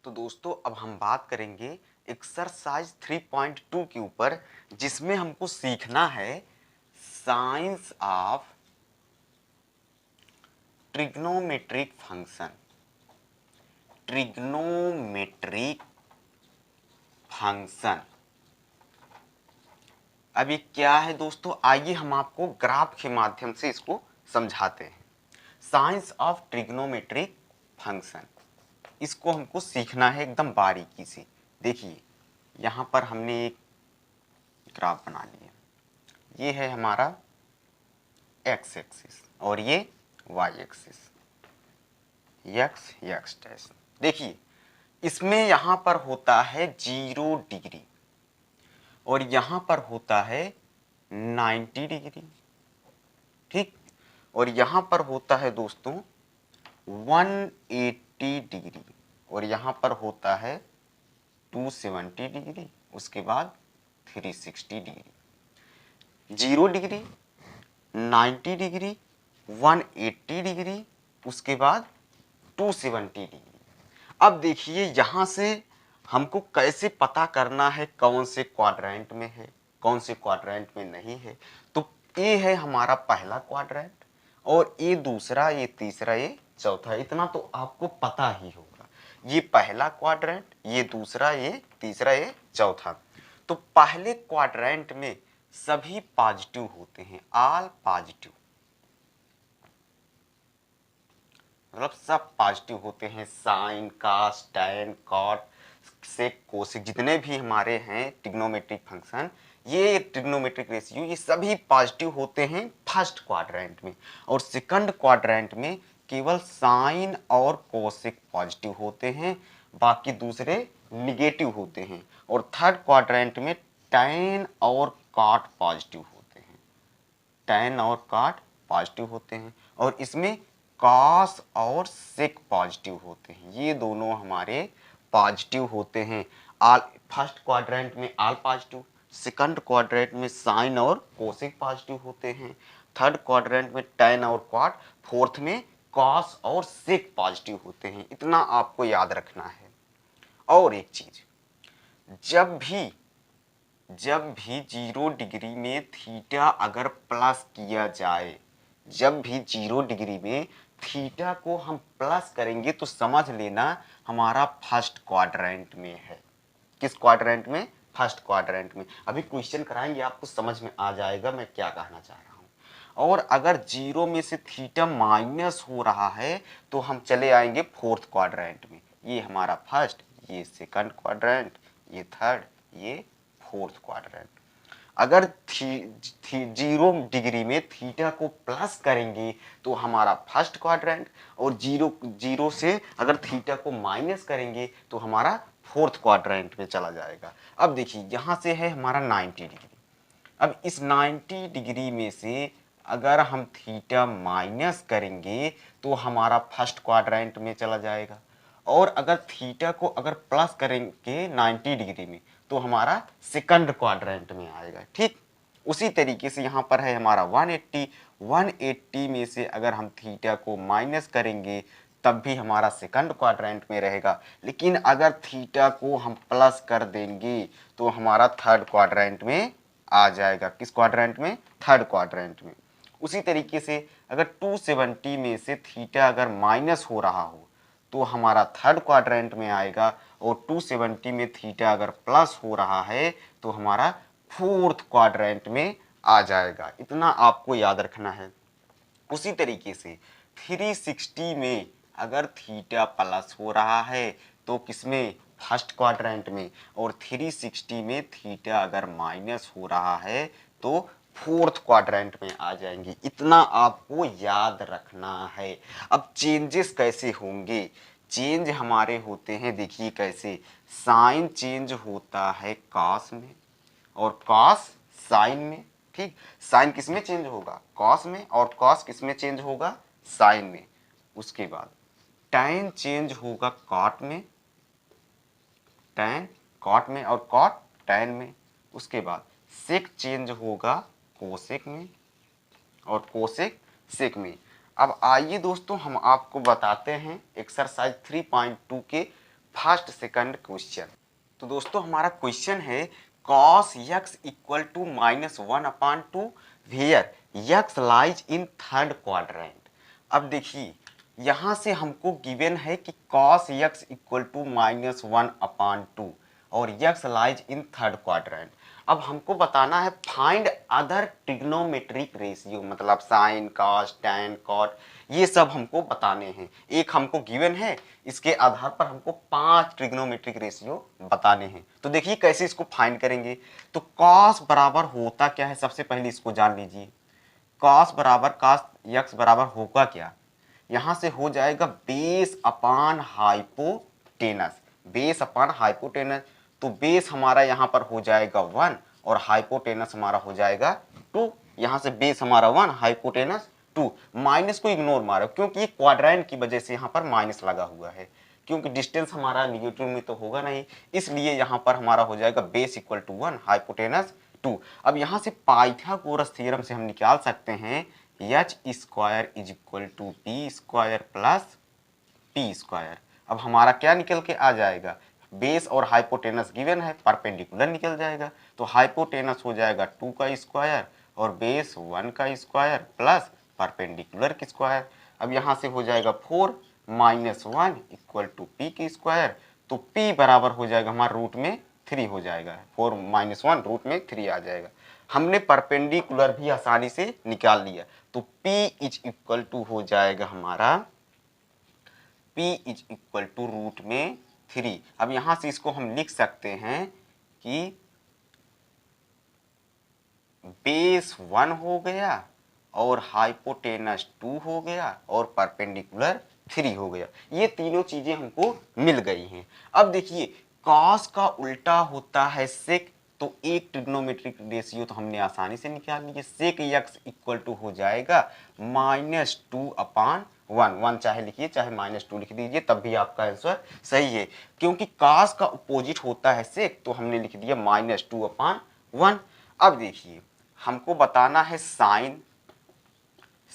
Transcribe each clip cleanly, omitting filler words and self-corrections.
तो दोस्तों अब हम बात करेंगे एक्सरसाइज 3.2 के ऊपर, जिसमें हमको सीखना है science of trigonometric function. Trigonometric function अब ये क्या है दोस्तों, आइए हम आपको ग्राफ के माध्यम से इसको समझाते हैं। साइंस ऑफ ट्रिग्नोमेट्रिक फंक्शन, इसको हमको सीखना है एकदम बारीकी से। देखिए यहाँ पर हमने एक ग्राफ बना लिया, ये है हमारा एक्स एक्सिस और ये Y axis, X X dash. देखिए इसमें यहाँ पर होता है 0 डिग्री और यहाँ पर होता है 90 डिग्री, ठीक। और यहाँ पर होता है दोस्तों 180 डिग्री और यहाँ पर होता है 270 डिग्री, उसके बाद 360 डिग्री। 0 डिग्री, 90 डिग्री, 180 डिग्री, उसके बाद 270 डिग्री। अब देखिए यहाँ से हमको कैसे पता करना है कौन से क्वाड्रेंट में है, कौन से क्वाड्रेंट में नहीं है। तो ये है हमारा पहला क्वाड्रेंट और ये दूसरा, ये तीसरा, ये चौथा। इतना तो आपको पता ही होगा, ये पहला क्वाड्रेंट, ये दूसरा, ये तीसरा, ये चौथा। तो पहले क्वाड्रेंट में सभी पॉजिटिव होते हैं, ऑल पॉजिटिव, मतलब सब पॉजिटिव होते हैं। साइन, कॉस, टैन, कॉट, सेक, कोसेक, जितने भी हमारे हैं ट्रिग्नोमेट्रिक फंक्शन, ये ट्रिग्नोमेट्रिक रेशियो, ये सभी पॉजिटिव होते हैं फर्स्ट क्वाड्रेंट में। और सेकंड क्वाड्रेंट में केवल साइन और कोसेक पॉजिटिव होते हैं, बाकी दूसरे निगेटिव होते हैं। और थर्ड क्वाड्रेंट में टैन और कॉट पॉजिटिव होते हैं, टैन और कॉट पॉजिटिव होते हैं। और इसमें कॉस और सेक पॉजिटिव होते हैं, ये दोनों हमारे पॉजिटिव होते हैं। आल फर्स्ट क्वाड्रेंट में ऑल पॉजिटिव, सेकंड क्वाड्रेंट में साइन और कोसेक पॉजिटिव होते हैं, थर्ड क्वाड्रेंट में टैन और कॉट, फोर्थ में कॉस और सेक पॉजिटिव होते हैं। इतना आपको याद रखना है। और एक चीज, जब भी 0 डिग्री में थीटा अगर प्लस किया जाए, जब भी 0 डिग्री में थीटा को हम प्लस करेंगे तो समझ लेना हमारा फर्स्ट क्वाड्रेंट में है। किस क्वाड्रेंट में? फर्स्ट क्वाड्रेंट में। अभी क्वेश्चन कराएंगे, आपको समझ में आ जाएगा मैं क्या कहना चाह रहा हूँ। और अगर 0 में से थीटा माइनस हो रहा है तो हम चले आएंगे फोर्थ क्वाड्रेंट में। ये हमारा फर्स्ट, ये सेकंड क्वाड्रेंट, ये थर्ड, ये फोर्थ क्वाड्रेंट। अगर 0 डिग्री में थीटा को प्लस करेंगे तो हमारा फर्स्ट क्वाड्रेंट, और 0 से अगर थीटा को माइनस करेंगे तो हमारा फोर्थ क्वाड्रेंट में चला जाएगा। अब देखिए यहाँ से है हमारा 90 डिग्री। अब इस 90 डिग्री में से अगर हम थीटा माइनस करेंगे तो हमारा फर्स्ट क्वाड्रेंट में चला जाएगा। और अगर थीटा को अगर प्लस करेंगे 90 डिग्री में तो हमारा सेकंड क्वाड्रेंट में आएगा, ठीक। उसी तरीके से यहाँ पर है हमारा 180 में से अगर हम थीटा को माइनस करेंगे तब भी हमारा सेकंड क्वाड्रेंट में रहेगा। लेकिन अगर थीटा को हम प्लस कर देंगे तो हमारा थर्ड क्वाड्रेंट में आ जाएगा। किस क्वाड्रेंट में? थर्ड क्वाड्रेंट में। उसी तरीके से अगर 270 में से थीटा अगर माइनस हो रहा हो तो हमारा थर्ड क्वाड्रेंट में आएगा। और 270 में थीटा अगर प्लस हो रहा है तो हमारा फोर्थ क्वाड्रेंट में आ जाएगा। इतना आपको याद रखना है। उसी तरीके से 360 में अगर थीटा प्लस हो रहा है तो किसमें? फर्स्ट क्वाड्रेंट में। और 360 में थीटा अगर माइनस हो रहा है तो फोर्थ क्वाड्रेंट में आ जाएंगे। इतना आपको याद रखना है। अब चेंजेस कैसे होंगे? चेंज हमारे होते हैं, देखिए कैसे। साइन चेंज होता है कॉस में और कॉस साइन में, ठीक। साइन किस में चेंज होगा? कॉस में। और कॉस किस में चेंज होगा? साइन में। उसके बाद टैन चेंज होगा कॉट में, टैन कॉट में, और कॉट टैन में। उसके बाद सेक चेंज होगा कोसेक में और कोसेक सेक में। अब आइए दोस्तों हम आपको बताते हैं एक्सरसाइज 3.2 के फर्स्ट सेकंड क्वेश्चन। तो दोस्तों हमारा क्वेश्चन है cos x equal to -1/2 where x lies in third quadrant. अब देखिए यहाँ से हमको गिवन है कि cos x इक्वल टू -1/2 और x lies in third quadrant. अब हमको बताना है फाइंड अदर ट्रिग्नोमेट्रिक रेशियो, मतलब साइन कॉस टैन कॉट, ये सब हमको बताने हैं। एक हमको गिवन है, इसके आधार पर हमको 5 ट्रिग्नोमेट्रिक रेशियो बताने हैं। तो देखिए कैसे इसको फाइंड करेंगे। तो कॉस बराबर होता क्या है, सबसे पहले इसको जान लीजिए। कॉस बराबर कॉस यक्स बराबर होगा क्या, यहाँ से हो जाएगा base upon hypotenuse. Base upon hypotenuse, तो बेस हमारा यहाँ पर हो जाएगा 1 और हाइपोटेनस हमारा हो जाएगा 2। यहाँ से बेस हमारा 1, हाइपोटेनस 2। माइनस को इग्नोर मारो क्योंकि ये क्वाड्रेंट की वजह से यहाँ पर माइनस लगा हुआ है, क्योंकि डिस्टेंस हमारा निगेटिव में तो होगा नहीं, इसलिए यहाँ पर हमारा हो जाएगा बेस इक्वल टू 1 हाइपोटेनस 2। अब यहाँ से पाइथागोरस थ्योरम से हम निकाल सकते हैं H square is equal to P square plus P square. अब हमारा क्या निकल के आ जाएगा, बेस और हाइपोटेनस गिवन है, परपेंडिकुलर निकल जाएगा। तो हाइपोटेनस हो जाएगा 2 का स्क्वायर और बेस 1 का स्क्वायर प्लस परपेंडिकुलर की स्क्वायर। अब यहाँ से हो जाएगा 4 माइनस 1 इक्वल टू पी की स्क्वायर। तो पी बराबर हो जाएगा हमारा रूट में 3 हो जाएगा, 4 माइनस 1 रूट में 3 आ जाएगा। हमने परपेंडिकुलर भी आसानी से निकाल लिया। तो P इज इक्वल टू हो जाएगा हमारा, P is equal to root में 3। अब यहां से इसको हम लिख सकते हैं कि बेस 1 हो गया और हाइपोटेनस 2 हो गया और परपेंडिकुलर 3 हो गया। ये तीनों चीजें हमको मिल गई हैं। अब देखिए कॉस का उल्टा होता है सेक, तो एक ट्रिग्नोमेट्रिक रेशियो तो हमने आसानी से निकाल लिया। सेक एक्स इक्वल टू हो जाएगा -2/1। 1 चाहे लिखिए चाहे -2 लिख दीजिए, तब भी आपका आंसर सही है, क्योंकि कॉस का अपोजिट होता है सेक, तो हमने लिख दिया -2/1। अब देखिए हमको बताना है साइन।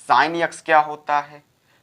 साइन एक्स क्या होता है,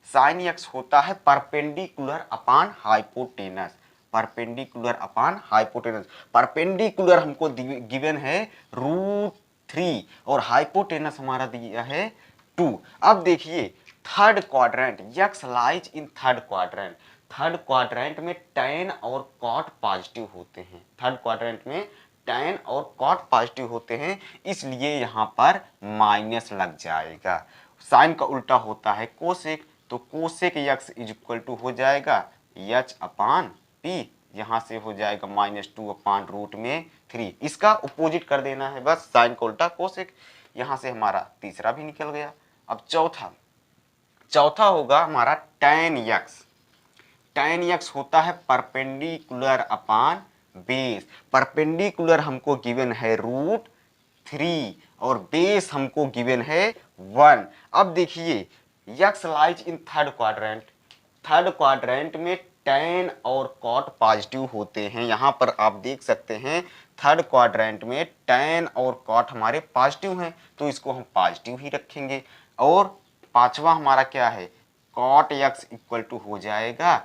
साइन एक्स होता है perpendicular upon hypotenuse. Perpendicular upon hypotenuse, perpendicular हमको गिवन है √3 और हाइपोटेनस हमारा दिया है 2। अब देखिए third quadrant, x lies in third quadrant. Third quadrant में टैन और कॉट पॉजिटिव होते हैं। थर्ड क्वाड्रेंट में टैन और कॉट पॉजिटिव होते हैं, इसलिए यहाँ पर माइनस लग जाएगा। साइन का उल्टा होता है कोसेक, तो cosec X is equal to हो जाएगा एच अपान पी। यहाँ से हो जाएगा -2/√3। इसका अपोजिट कर देना है बस, साइन का उल्टा कोसेक। यहाँ से हमारा तीसरा भी निकल गया। अब चौथा होगा हमारा टैन एक्स। टैन एक्स होता है परपेंडिकुलर अपान बेस। परपेंडिकुलर हमको गिवन है √3 और बेस हमको गिवन है 1। अब देखिए x lies in third quadrant. Third quadrant में टैन और कॉट पॉजिटिव होते हैं। यहाँ पर आप देख सकते हैं थर्ड क्वाड्रेंट में टैन और कॉट हमारे पॉजिटिव हैं, तो इसको हम पॉजिटिव ही रखेंगे। और पांचवा हमारा क्या है, कॉट एक्स इक्वल टू हो जाएगा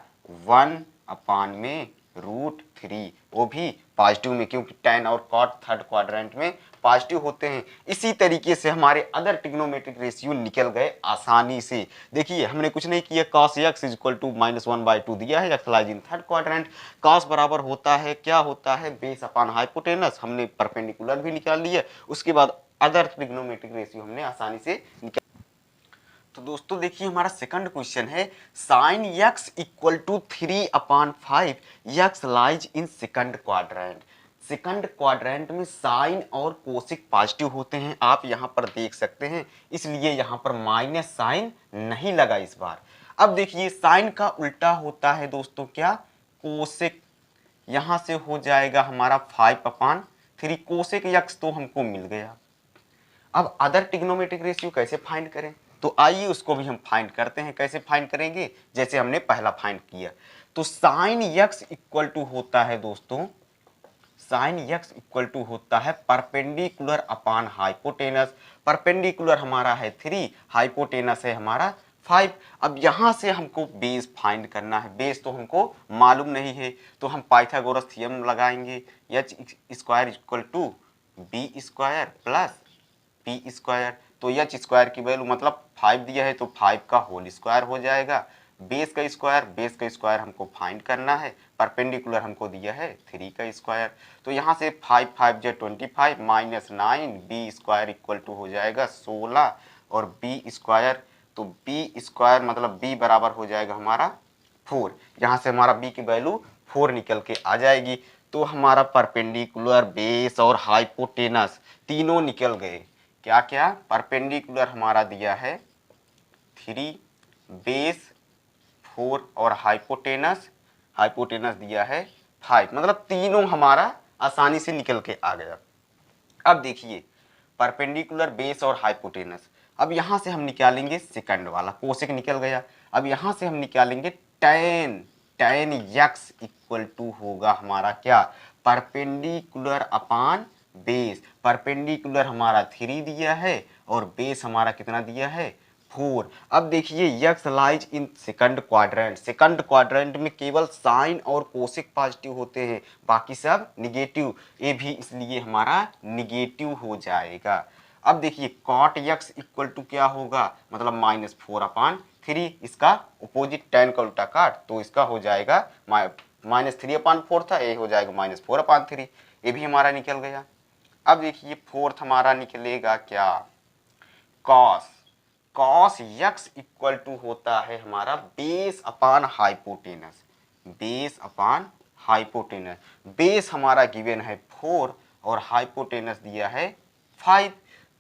1/√3, वो भी पॉजिटिव में, क्योंकि टैन और कॉट थर्ड क्वाड्रेंट में पॉजिटिव होते हैं। इसी तरीके से हमारे अदर ट्रिग्नोमेट्रिक रेशियो निकल गए आसानी से। देखिए हमने कुछ नहीं किया, cos x इक्वल टू -1/2 दिया है, x lies in third quadrant. cos बराबर होता है, क्या होता है, बेस अपान हाइपोटेनस। हमने परपेंडिकुलर भी निकाल लिया, उसके बाद अदर ट्रिग्नोमेट्रिक रेशियो हमने आसानी से निकाल। तो दोस्तों देखिए हमारा सेकंड क्वेश्चन है sine x equal to 3/5 X lies in second quadrant. Second quadrant में साइन और कोसिक पॉजिटिव होते हैं, आप यहाँ पर देख सकते हैं, इसलिए यहाँ पर माइनस साइन नहीं लगा इस बार। अब देखिए साइन का उल्टा होता है दोस्तों क्या, कोसिक। यहाँ से हो जाएगा हमारा 5/3। कोसिक एक्स तो हमको मिल गया। अब अदर ट्रिग्नोमेट्रिक रेशियो कैसे फाइंड करें, तो आइए उसको भी हम फाइंड करते हैं। कैसे फाइंड करेंगे, जैसे हमने पहला फाइंड किया। तो साइन एक्स इक्वल टू होता है दोस्तों, साइन एक्स इक्वल टू होता है परपेंडिकुलर अपान हाइपोटेनस। परपेंडिकुलर हमारा है 3, हाइपोटेनस है हमारा 5। अब यहाँ से हमको बेस फाइंड करना है, बेस तो हमको मालूम नहीं है, तो हम पाइथागोरस थ्योरम लगाएंगे। H square equal to B square plus P square. तो एच स्क्वायर की वैल्यू मतलब 5 दिया है तो 5 का होल स्क्वायर हो जाएगा। बेस का स्क्वायर हमको फाइंड करना है, परपेंडिकुलर हमको दिया है 3 का स्क्वायर। तो यहाँ से 5 5 जो 25 minus 9 B square equal to हो जाएगा 16 और बी स्क्वायर, तो बी स्क्वायर मतलब बी बराबर हो जाएगा हमारा 4। यहाँ से हमारा बी की वैल्यू 4 निकल के आ जाएगी। तो हमारा परपेंडिकुलर, बेस और हाइपोटेनस तीनों निकल गए। क्या क्या? परपेंडिकुलर हमारा दिया है 3, बेस 4 और हाइपोटेनस दिया है 5, मतलब तीनों हमारा आसानी से निकल के आ गया। अब देखिए परपेंडिकुलर, बेस और हाइपोटेनस। अब यहाँ से हम निकालेंगे सेकंड वाला, कोसेक निकल गया। अब यहाँ से हम निकालेंगे tan x इक्वल टू होगा हमारा क्या? परपेंडिकुलर अपान बेस। परपेंडिकुलर हमारा 3 दिया है और बेस हमारा कितना दिया है? 4। अब देखिए x lies in second quadrant. Second quadrant में केवल साइन और कोसेक पॉजिटिव होते हैं, बाकी सब निगेटिव। ये भी इसलिए हमारा निगेटिव हो जाएगा। अब देखिए कॉट यक्स इक्वल टू क्या होगा? मतलब -4/3। इसका अपोजिट tan का उल्टा काट तो इसका हो जाएगा -3/4 था, ये हो जाएगा -4/3। ये भी हमारा निकल गया। अब देखिए फोर्थ हमारा निकलेगा क्या? कॉस यक्स इक्वल टू होता है हमारा बेस अपान हाइपोटेनस। बेस हमारा गिवन है 4 और हाइपोटेनस दिया है 5।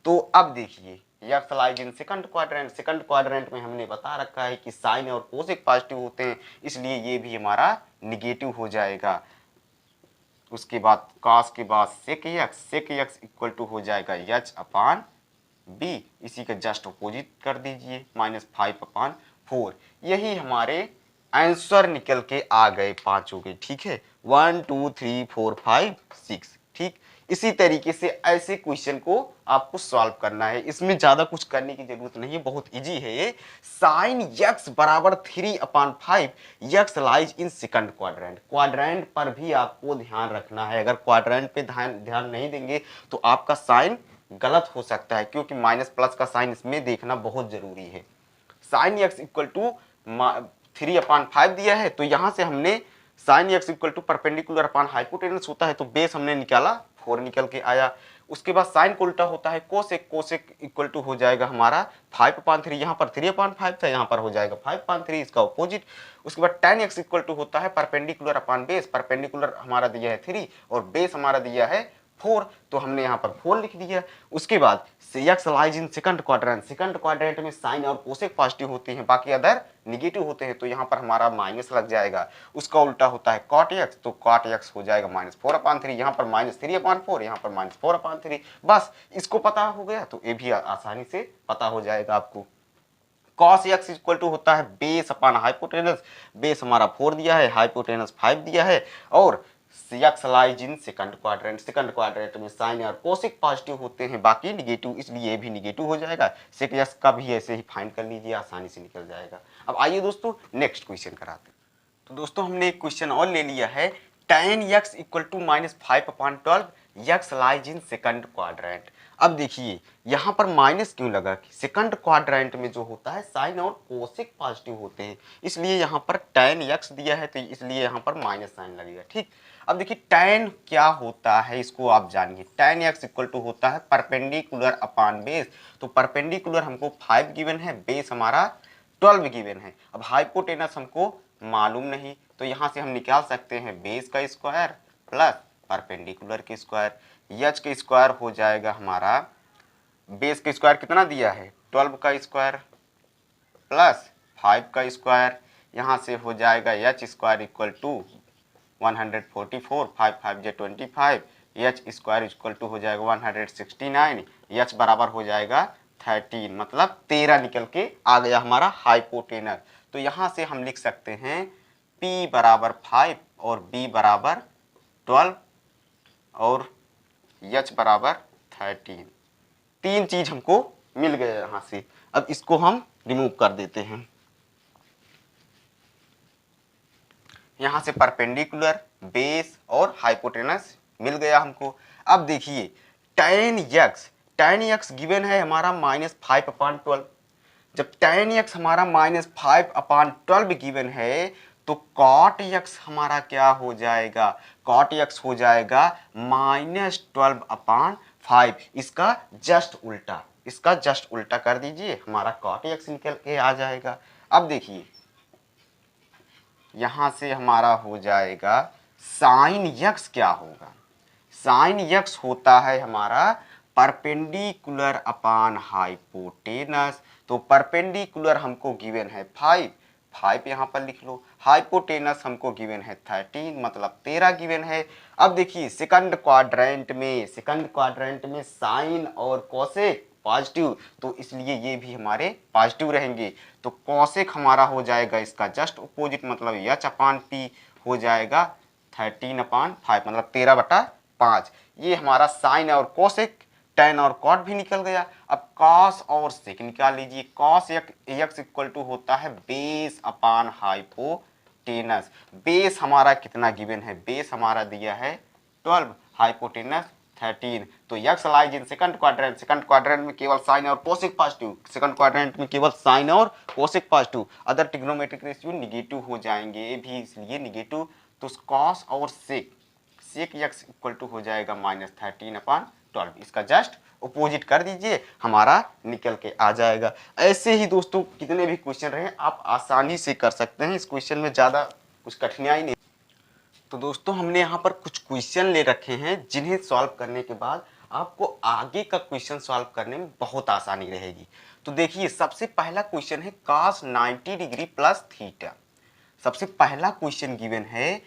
तो अब देखिए x lies in second quadrant. Second quadrant में हमने बता रखा है कि साइन और कोसेक पॉजिटिव होते हैं, इसलिए ये भी हमारा निगेटिव हो जाएगा। उसके बाद कॉस के बाद सेक यक्स इक्वल टू हो जाएगा h/b। इसी का जस्ट अपोजिट कर दीजिए -5/4। यही हमारे आंसर निकल के आ गए पांचों के। ठीक है, 1 2 3 4 5 6। ठीक, इसी तरीके से ऐसे क्वेश्चन को आपको सॉल्व करना है। इसमें ज्यादा कुछ करने की जरूरत नहीं है, बहुत इजी है ये। साइन यक्स बराबर 3/5, x lies in second quadrant. Quadrant पर भी आपको ध्यान रखना है। अगर क्वाड्रेंट पे ध्यान नहीं देंगे तो आपका साइन गलत हो सकता है, क्योंकि माइनस प्लस का साइन इसमें देखना बहुत जरूरी है। साइन एक्स इक्वल टू 3/5 दिया है, तो यहां से हमने sine X equal to perpendicular upon hypotenuse होता है, तो बेस हमने निकाला 4 निकल के आया। उसके बाद साइन को उल्टा होता है कोसेक इक्वल टू हो जाएगा हमारा 5/3। यहाँ पर 3/5 था, यहाँ पर हो जाएगा 5/3, इसका अपोजिट। उसके बाद tan x इक्वल टू होता है परपेंडिकुलर अपान बेस। परपेंडिकुलर हमारा दिया है 3 और बेस हमारा दिया है 4, तो हमने यहाँ पर 4 लिख दिया। उसके बाद x lies in second quadrant. Second quadrant में साइन और कोसेक पॉजिटिव होते हैं, बाकी अदर निगेटिव होते हैं, तो यहाँ पर हमारा माइनस लग जाएगा। उसका उल्टा होता है कॉट एक्स, तो कॉट एक्स हो जाएगा -4/3। यहाँ पर -3/4, यहाँ पर -4/3। बस इसको पता हो गया तो ये भी आसानी से पता हो जाएगा आपको। cos x इक्वल टू होता है बेस अपान हाइपोटेनस। बेस हमारा 4 दिया है, हाइपोटेनस 5 दिया है, और x lies in second quadrant. Second quadrant में साइन और कोसेक पॉजिटिव होते हैं, बाकी निगेटिव, इसलिए ये भी निगेटिव हो जाएगा। सेक x का भी ऐसे ही फाइंड कर लीजिए, आसानी से निकल जाएगा। अब आइए दोस्तों नेक्स्ट क्वेश्चन कराते हैं। तो दोस्तों हमने एक क्वेश्चन और ले लिया है, tan x equal to -5/12, x lies in second quadrant. अब देखिए यहाँ पर माइनस क्यों लगा? कि सेकंड क्वाड्रेंट में जो होता है साइन और कोसेक पॉजिटिव होते हैं, इसलिए यहाँ पर tan x दिया है, तो इसलिए यहाँ पर माइनस साइन लगेगा। ठीक, अब देखिए tan क्या होता है इसको आप जानिए। tan x इक्वल टू होता है परपेंडिकुलर अपान बेस। तो परपेंडिकुलर हमको 5 गिवन है, बेस हमारा 12 गिवन है। अब हाइपोटेनस हमको मालूम नहीं, तो यहाँ से हम निकाल सकते हैं बेस का स्क्वायर प्लस परपेंडिकुलर के स्क्वायर। एच का स्क्वायर हो जाएगा हमारा, बेस का स्क्वायर कितना दिया है 12 का स्क्वायर प्लस 5 का स्क्वायर। यहाँ से हो जाएगा एच स्क्वायर इक्वल टू 144, 5 5 जे 25, एच स्क्वायर इक्वल टू हो जाएगा 169, एच बराबर हो जाएगा 13, मतलब 13 निकल के आ गया हमारा हाइपोटेनस। तो यहाँ से हम लिख सकते हैं P बराबर 5 और B बराबर 12 और H बराबर 13। तीन चीज हमको मिल गया यहाँ से। अब इसको हम रिमूव कर देते हैं। यहाँ से परपेंडिकुलर, बेस और हाइपोटेनस मिल गया हमको। अब देखिए tan x गिवन है हमारा -5/12। जब tan x हमारा -5/12 गिवन है तो cot x हमारा क्या हो जाएगा, cot x हो जाएगा -12/5। इसका जस्ट उल्टा कर दीजिए, हमारा cot x निकल के आ जाएगा। अब देखिए यहां से हमारा हो जाएगा साइन यक्स क्या होगा, साइन यक्स होता है हमारा परपेंडिकुलर अपान हाइपोटेनस। तो परपेंडिकुलर हमको गिवन है 5, 5 यहाँ पर लिख लो, हाइपोटेनस हमको गिवन है 13 मतलब 13 गिवन है। अब देखिए सेकंड क्वाड्रेंट में साइन और कोसेक पॉजिटिव, तो इसलिए ये भी हमारे पॉजिटिव रहेंगे। तो कोसेक हमारा हो जाएगा इसका जस्ट अपोजिट मतलब h/p हो जाएगा 13/5 मतलब 13/5। ये हमारा साइन और कोसेक, tan और cot भी निकल गया। अब cos और sec निकाल लीजिए, cos x इक्वल टू होता है बेस अपान हाइपोटेनस। बेस हमारा कितना गिवन है, बेस हमारा दिया है 12, हाइपोटेनस 13। तो x lies in second quadrant में केवल साइन और कोसेक पॉजिटिव, सेकंड क्वाड्रेंट में केवल साइन और cosec positive, other trigonometric ratio negative हो जाएंगे, ये भी इसलिए निगेटिव। तो cos और sec x इक्वल टू हो जाएगा -13/12। इसका जस्ट अपोजिट कर दीजिए, हमारा निकल के आ जाएगा। ऐसे ही दोस्तों कितने भी क्वेश्चन रहे आप आसानी से कर सकते हैं, इस क्वेश्चन में ज़्यादा कुछ कठिनाई नहीं। तो दोस्तों हमने यहाँ पर कुछ क्वेश्चन ले रखे हैं जिन्हें सॉल्व करने के बाद आपको आगे का क्वेश्चन सॉल्व करने में बहुत आसानी रहेगी। तो देखिए सबसे पहला क्वेश्चन है cos 90 डिग्री प्लस थीटा। सबसे पहला क्वेश्चन गिवन है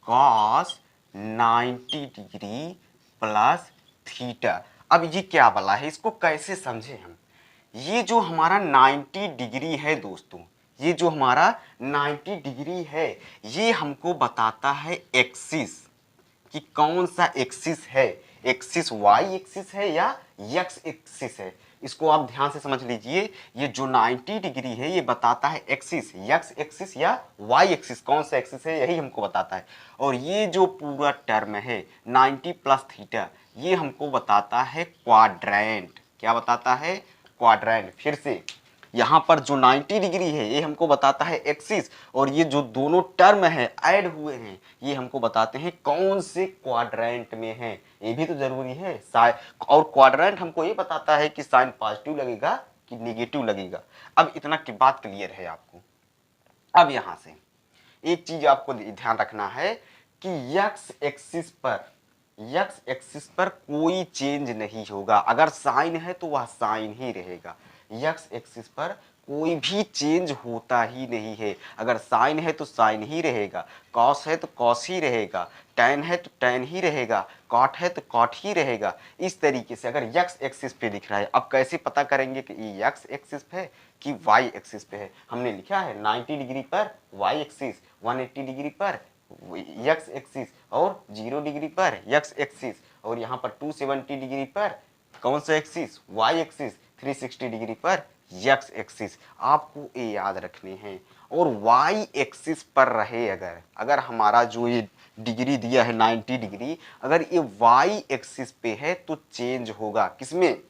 cos 90 डिग्री प्लस थीटा। अब ये क्या वाला है, इसको कैसे समझे हम। ये जो हमारा 90 डिग्री है दोस्तों, ये जो हमारा 90 डिग्री है ये हमको बताता है एक्सिस, कि कौन सा एक्सिस है, एक्सिस वाई एक्सिस है या एक्स एक्सिस है। इसको आप ध्यान से समझ लीजिए, ये जो 90 डिग्री है ये बताता है एक्सिस, एक्स एक्सिस या वाई एक्सिस, कौन सा एक्सिस है यही हमको बताता है। और ये जो पूरा टर्म है 90 प्लस थीटा ये हमको बताता है क्वाड्रेंट। क्या बताता है, क्वाड्रेंट। फिर से यहाँ पर जो 90 डिग्री है ये हमको बताता है एक्सिस, और ये जो दोनों टर्म है ऐड हुए हैं ये हमको बताते हैं कौन से क्वाड्रेंट में है, ये भी तो जरूरी है। और क्वाड्रेंट हमको ये बताता है कि साइन पॉजिटिव लगेगा कि नेगेटिव लगेगा। अब इतना की बात क्लियर है आपको। अब यहाँ से एक चीज आपको ध्यान रखना है कि एक्स एक्सिस पर कोई चेंज नहीं होगा। अगर साइन है तो वह साइन ही रहेगा, एक्स एक्सिस पर कोई भी चेंज होता ही नहीं है। अगर साइन है तो साइन ही रहेगा, कॉस है तो कॉस ही रहेगा, टैन है तो टैन ही रहेगा, कॉट है तो कॉट ही रहेगा। इस तरीके से अगर एक्स एक्सिस पे दिख रहा है, अब कैसे पता करेंगे कि ये एक्स एक्सिस पे है कि वाई एक्सिस पे है। हमने लिखा है 90 डिग्री पर वाई एक्सिस, 180 डिग्री पर एक्स एक्सिस और 0 डिग्री पर एक्स एक्सिस, और यहाँ पर 270 डिग्री पर कौन सा एक्सिस, वाई एक्सिस, 360 डिग्री पर एक्स एक्सिस। आपको ये याद रखने हैं। और वाई एक्सिस पर रहे अगर हमारा जो ये डिग्री दिया है 90 डिग्री, अगर ये वाई एक्सिस पे है तो चेंज होगा किसमें,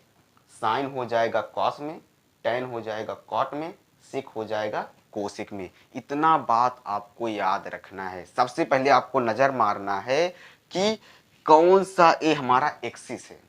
साइन हो जाएगा कॉस में, टैन हो जाएगा कॉट में, सेक हो जाएगा कोसेक में। इतना बात आपको याद रखना है। सबसे पहले आपको नजर मारना है कि कौन सा ये हमारा एक्सिस है,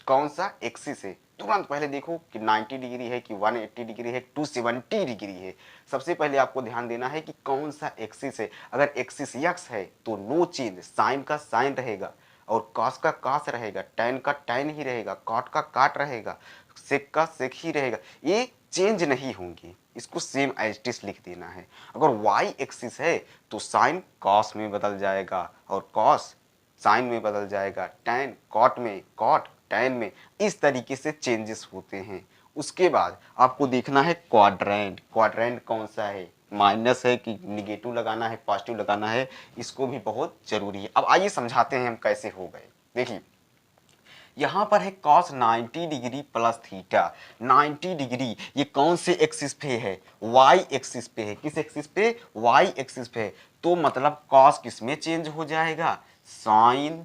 कौन सा एक्सिस है। तुरंत पहले देखो कि 90 डिग्री है कि 180 डिग्री है, 270 डिग्री है। सबसे पहले आपको ध्यान देना है कि कौन सा एक्सिस है। अगर एक्सिस एक्स है तो नो चेंज, साइन का साइन रहेगा और कॉस का कॉस रहेगा, टैन का टैन ही रहेगा, कॉट का काट रहेगा, सेक का सेक ही रहेगा, ये चेंज नहीं होंगे। इसको सेम एज इट इज लिख देना है। अगर वाई एक्सिस है तो साइन कॉस में बदल जाएगा और कॉस साइन में बदल जाएगा, टैन कॉट में, कॉट टैन में। इस तरीके से चेंजेस होते हैं। उसके बाद आपको देखना है क्वाड्रेंट, क्वाड्रेंट कौन सा है, माइनस है कि निगेटिव लगाना है, पॉजिटिव लगाना है, इसको भी बहुत जरूरी है। अब आइए समझाते हैं हम कैसे हो गए। देखिए यहाँ पर है cos 90 degree plus theta. 90 degree ये कौन से एक्सिस पे है? y एक्सिस पे है। किस एक्सिस पे? y एक्सिस पे है। तो मतलब cos किस में चेंज हो जाएगा? Sine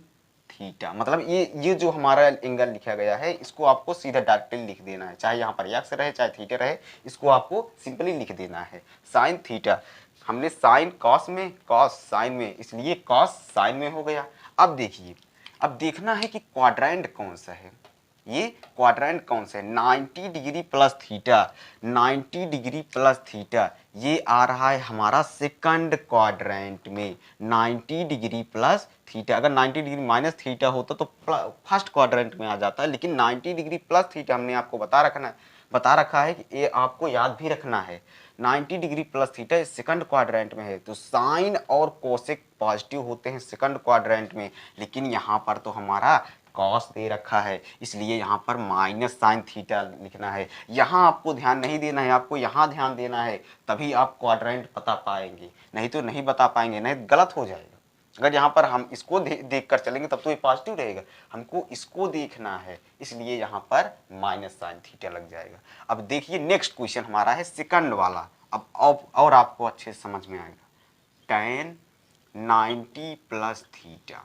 theta. मतलब ये जो हमारा एंगल लिखा गया है इसको आपको सीधा डायरेक्टली लिख देना है, चाहे यहाँ पर x रहे चाहे थीटा रहे, इसको आपको सिंपली लिख देना है साइन थीटा। हमने साइन कॉस में, कॉस साइन में, इसलिए कॉस साइन में हो गया। अब देखिए, अब देखना है कि क्वाड्रेंट कौन सा है। ये क्वाड्रेंट कौन सा है? 90 degree plus theta, 90 degree plus theta ये आ रहा है हमारा सेकंड क्वाड्रेंट में। 90 डिग्री प्लस थीटा, अगर 90 डिग्री माइनस थीटा होता तो फर्स्ट क्वाड्रेंट में आ जाता है, लेकिन 90 डिग्री प्लस थीटा हमने आपको बता रखा है कि ये आपको याद भी रखना है। 90 degree plus theta second quadrant में है, तो साइन और कोसेक पॉजिटिव होते हैं सेकंड क्वाड्रेंट में, लेकिन यहाँ पर तो हमारा कॉस दे रखा है, इसलिए यहाँ पर माइनस साइन थीटा लिखना है। यहाँ आपको ध्यान नहीं देना है, आपको यहाँ ध्यान देना है, तभी आप क्वाड्रेंट बता पाएंगे, नहीं तो नहीं बता पाएंगे, नहीं गलत हो जाएगा। अगर यहाँ पर हम इसको देख कर चलेंगे तब तो ये पॉजिटिव रहेगा, हमको इसको देखना है, इसलिए यहाँ पर माइनस साइन थीटा लग जाएगा। अब देखिए नेक्स्ट क्वेश्चन हमारा है सेकंड वाला। अब और आपको अच्छे से समझ में आएगा। tan 90 plus theta,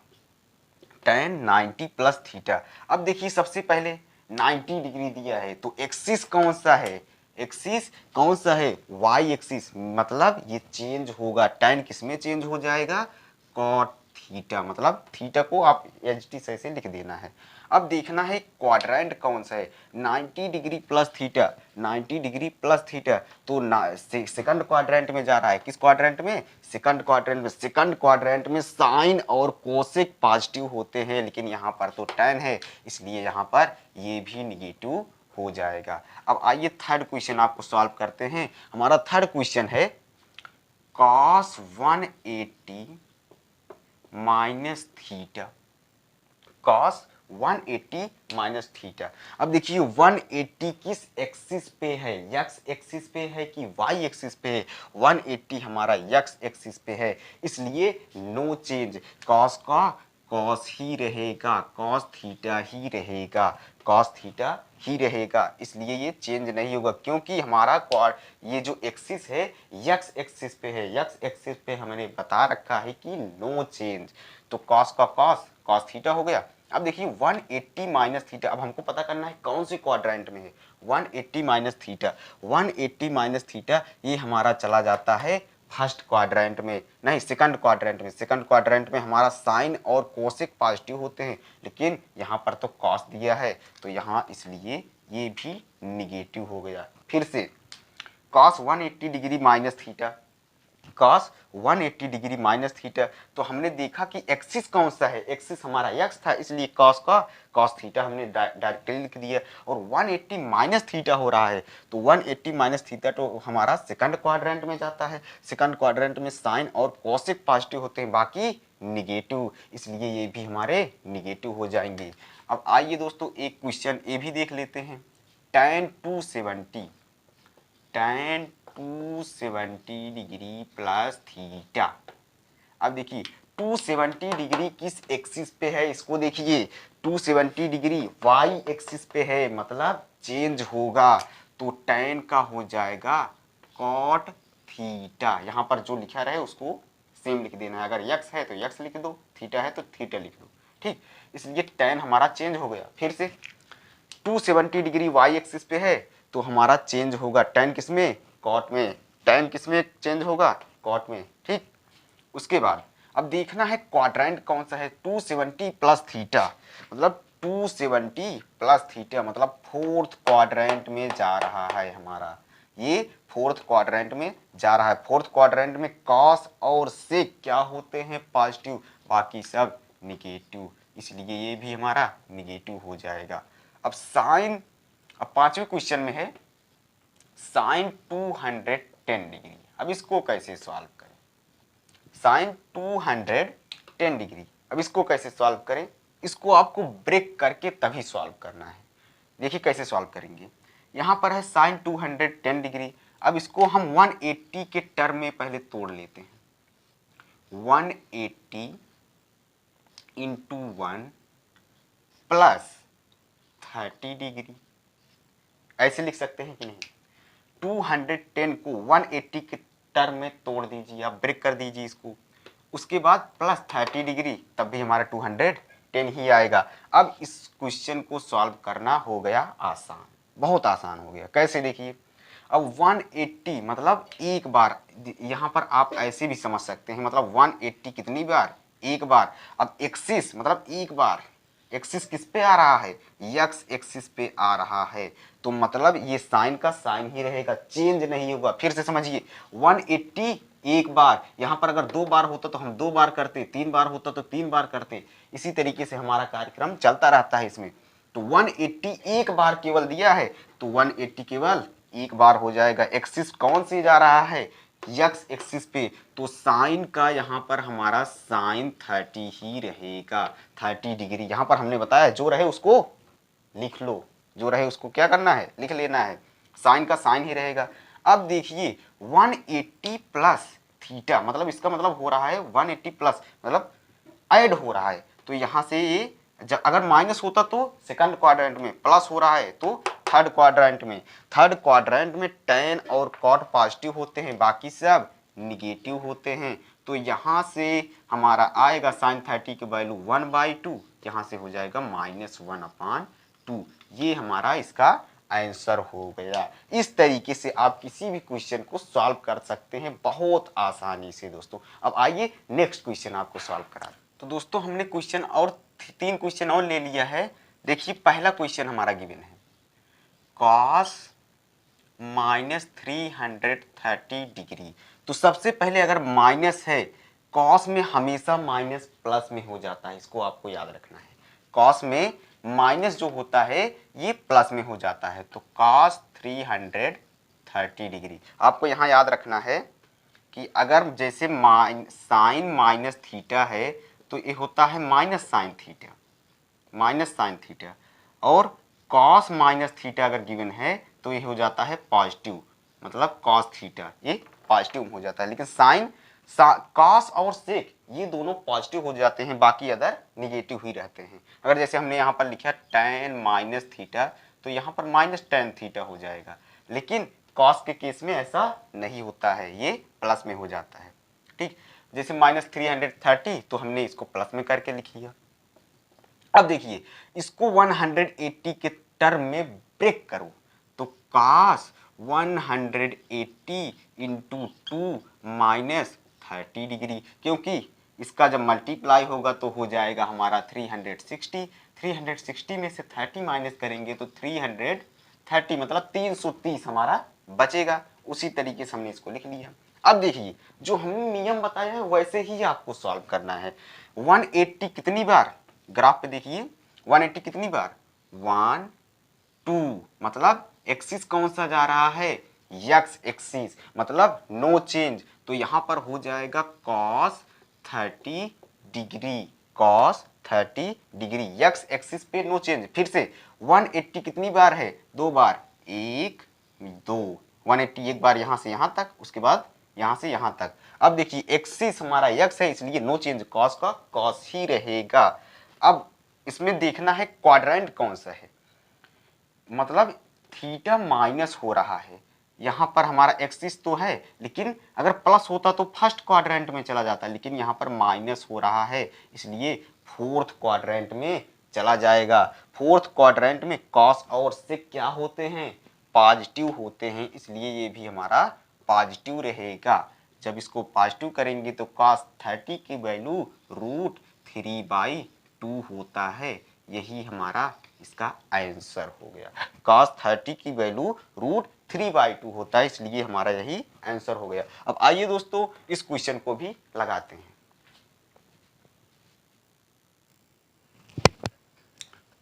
tan 90 plus theta. अब देखिए सबसे पहले 90 डिग्री दिया है तो एक्सिस कौन सा है? एक्सिस कौन सा है? y एक्सिस, मतलब ये चेंज होगा, tan किस में चेंज हो जाएगा? cot theta. मतलब थीटा को आप एच टी से लिख देना है। अब देखना है क्वाड्रेंट कौन सा है। 90 degree plus theta, 90 degree plus theta तो सेकंड क्वाड्रेंट में जा रहा है। किस क्वाड्रेंट में? सेकंड क्वाड्रेंट में। सेकंड क्वाड्रेंट में साइन और कोसेक पॉजिटिव होते हैं, लेकिन यहाँ पर तो tan है, इसलिए यहाँ पर ये भी निगेटिव हो जाएगा। अब आइए थर्ड क्वेश्चन आपको सॉल्व करते हैं। हमारा थर्ड क्वेश्चन है cos 180 minus theta, cos 180 minus theta. अब देखिए 180 किस एक्सिस पे है? x एक्सिस पे है कि y एक्सिस पे है? 180 हमारा x एक्सिस पे है, इसलिए नो चेंज। cos का cos ही रहेगा, cos थीटा ही रहेगा, cos थीटा ही रहेगा, इसलिए ये चेंज नहीं होगा, क्योंकि हमारा ये जो एक्सिस है x एक्सिस पे है। x एक्सिस पे हमने बता रखा है कि नो चेंज, तो cos का cos थीटा हो गया। अब देखिए 180 माइनस थीटा, अब हमको पता करना है कौन से क्वाड्रेंट में है। 180 माइनस थीटा, 180 माइनस थीटा ये हमारा चला जाता है फर्स्ट क्वाड्रेंट में, नहीं सेकंड क्वाड्रेंट में। सेकंड क्वाड्रेंट में हमारा साइन और कोसेक पॉजिटिव होते हैं, लेकिन यहाँ पर तो कॉस दिया है, तो यहाँ इसलिए ये भी निगेटिव हो गया। फिर से cos 180 degree minus theta, cos 180 degree minus theta, तो हमने देखा कि एक्सिस कौन सा है? एक्सिस हमारा x था, इसलिए cos का cos थीटा हमने डायरेक्टली लिख दिया। और 180 माइनस थीटा हो रहा है, तो 180 माइनस थीटा तो हमारा सेकंड क्वाड्रेंट में जाता है। सेकंड क्वाड्रेंट में साइन और कोसेक पॉजिटिव होते हैं, बाकी निगेटिव, इसलिए ये भी हमारे निगेटिव हो जाएंगे। अब आइए दोस्तों एक क्वेश्चन ये भी देख लेते हैं। tan 270, tan 270 degree plus theta. अब देखिए 270 डिग्री किस एक्सिस पे है? इसको देखिए 270 डिग्री y एक्सिस पे है, मतलब चेंज होगा, तो tan का हो जाएगा cot थीटा। यहाँ पर जो लिखा रहे उसको सेम लिख देना है, अगर x है तो x लिख दो, थीटा है तो थीटा लिख दो, ठीक। इसलिए tan हमारा चेंज हो गया। फिर से 270 डिग्री y एक्सिस पे है, तो हमारा चेंज होगा tan किस में? कॉट में। tan किस में चेंज होगा? कॉट में, ठीक। उसके बाद अब देखना है क्वाड्रेंट कौन सा है। 270 प्लस थीटा, मतलब 270 प्लस थीटा मतलब फोर्थ क्वाड्रेंट में जा रहा है हमारा, ये फोर्थ क्वाड्रेंट में जा रहा है। फोर्थ क्वाड्रेंट में कॉस और सेक क्या होते हैं? पॉजिटिव, बाकी सब निगेटिव, इसलिए ये भी हमारा निगेटिव हो जाएगा। अब साइन, अब पांचवें क्वेश्चन में है साइन 210 डिग्री। अब इसको कैसे सॉल्व करें? साइन 210 डिग्री, अब इसको कैसे सॉल्व करें? इसको आपको ब्रेक करके तभी सॉल्व करना है। देखिए कैसे सॉल्व करेंगे। यहाँ पर है साइन 210 डिग्री, अब इसको हम 180 के टर्म में पहले तोड़ लेते हैं। 180 इंटू 1 प्लस 30 डिग्री, ऐसे लिख सकते हैं कि नहीं। 210 को 180 के टर्म में तोड़ दीजिए, आप ब्रेक कर दीजिए इसको, उसके बाद प्लस 30 डिग्री, तब भी हमारा 210 ही आएगा। अब इस क्वेश्चन को सॉल्व करना हो गया आसान, बहुत आसान हो गया। कैसे देखिए, अब 180 मतलब एक बार, यहाँ पर आप ऐसे भी समझ सकते हैं, मतलब 180 कितनी बार, एक बार। अब एक्सिस मतलब एक बार, एक्सिस किस पे आ रहा है, यक्स एक्सिस पे आ रहा है, तो मतलब ये साइन का साइन ही रहेगा, चेंज नहीं होगा। फिर से समझिए, 180 एक बार, यहां पर अगर 2 बार होता तो हम 2 बार करते, 3 बार होता तो 3 बार करते, इसी तरीके से हमारा कार्यक्रम चलता रहता है इसमें। तो 180 एक बार केवल दिया है, तो 180 केवल एक बार हो जाएगा। एक्सिस कौन सी जा रहा है, यक्स एक्सिस पे, तो साइन का यहाँ पर हमारा साइन 30 ही रहेगा, 30 डिग्री। यहाँ पर हमने बताया जो रहे उसको लिख लो, जो रहे उसको क्या करना है, लिख लेना है, साइन का साइन ही रहेगा। अब देखिए 180 प्लस थीटा, मतलब इसका मतलब हो रहा है 180 प्लस मतलब ऐड हो रहा है, तो यहाँ से ये अगर माइनस होता तो सेकंड क्वाड्रेंट में, प्लस हो रहा है तो थर्ड क्वाड्रेंट में। थर्ड क्वाड्रेंट में tan और cot पॉजिटिव होते हैं, बाकी सब निगेटिव होते हैं, तो यहाँ से हमारा आएगा साइन 30 की वैल्यू 1/2, यहाँ से हो जाएगा -1/2। ये हमारा इसका आंसर हो गया। इस तरीके से आप किसी भी क्वेश्चन को सॉल्व कर सकते हैं बहुत आसानी से दोस्तों। अब आइए नेक्स्ट क्वेश्चन आपको सॉल्व करा। तो दोस्तों हमने क्वेश्चन और 3 क्वेश्चन और ले लिया है। देखिए पहला क्वेश्चन हमारा गिवन है, cos -330 डिग्री। तो सबसे पहले अगर माइनस है, कॉस में हमेशा माइनस प्लस में हो जाता है, इसको आपको याद रखना है। कॉस में माइनस जो होता है ये प्लस में हो जाता है, तो cos 330 डिग्री। आपको यहाँ याद रखना है कि अगर जैसे साइन माइनस थीटा है तो ये होता है minus sine theta, minus sine theta, और कॉस माइनस थीटा अगर गिवन है तो ये हो जाता है पॉजिटिव, मतलब कॉस थीटा ये पॉजिटिव हो जाता है। लेकिन साइन कॉस और सेक ये दोनों पॉजिटिव हो जाते हैं, बाकी अदर निगेटिव ही रहते हैं। अगर जैसे हमने यहाँ पर लिखा tan माइनस थीटा, तो यहाँ पर माइनस tan थीटा हो जाएगा, लेकिन कॉस के केस में ऐसा नहीं होता है, ये प्लस में हो जाता है। ठीक, जैसे -330 तो हमने इसको प्लस में करके लिख लिया। अब देखिए इसको 180 के टर्म में ब्रेक करो, तो cos 180 इंटू 2 -30 डिग्री, क्योंकि इसका जब मल्टीप्लाई होगा तो हो जाएगा हमारा 360, 360 में से 30 माइनस करेंगे तो 330 मतलब 330 हमारा बचेगा। उसी तरीके से हमने इसको लिख लिया। अब देखिए जो हमने नियम बताया है वैसे ही आपको सॉल्व करना है। 180 कितनी बार, ग्राफ पे देखिए 180 कितनी बार, 1 2, मतलब एक्सिस कौन सा जा रहा है, यक्स एक्सिस, मतलब नो चेंज, तो यहां पर हो जाएगा cos 30 degree, cos 30 degree, x axis पे नो चेंज। फिर से 180 कितनी बार है, 2 बार, 1 2, 180 एक बार यहां से यहां तक, उसके बाद यहां से यहां तक। अब देखिए एक्सिस हमारा यक्स है इसलिए नो चेंज, cos का cos ही रहेगा। अब इसमें देखना है क्वाड्रेंट कौन सा है, मतलब थीटा माइनस हो रहा है, यहाँ पर हमारा एक्सिस तो है, लेकिन अगर प्लस होता तो फर्स्ट क्वाड्रेंट में चला जाता, लेकिन यहाँ पर माइनस हो रहा है इसलिए फोर्थ क्वाड्रेंट में चला जाएगा। फोर्थ क्वाड्रेंट में कॉस और सेक क्या होते हैं, पॉजिटिव होते हैं, इसलिए ये भी हमारा पॉजिटिव रहेगा। जब इसको पॉजिटिव करेंगे तो cos 30 की वैल्यू √3/2 होता है, यही हमारा इसका आंसर हो गया। cos 30 की वैल्यू √3/2 होता है, इसलिए हमारा यही आंसर हो गया। अब आइए दोस्तों इस क्वेश्चन को भी लगाते हैं।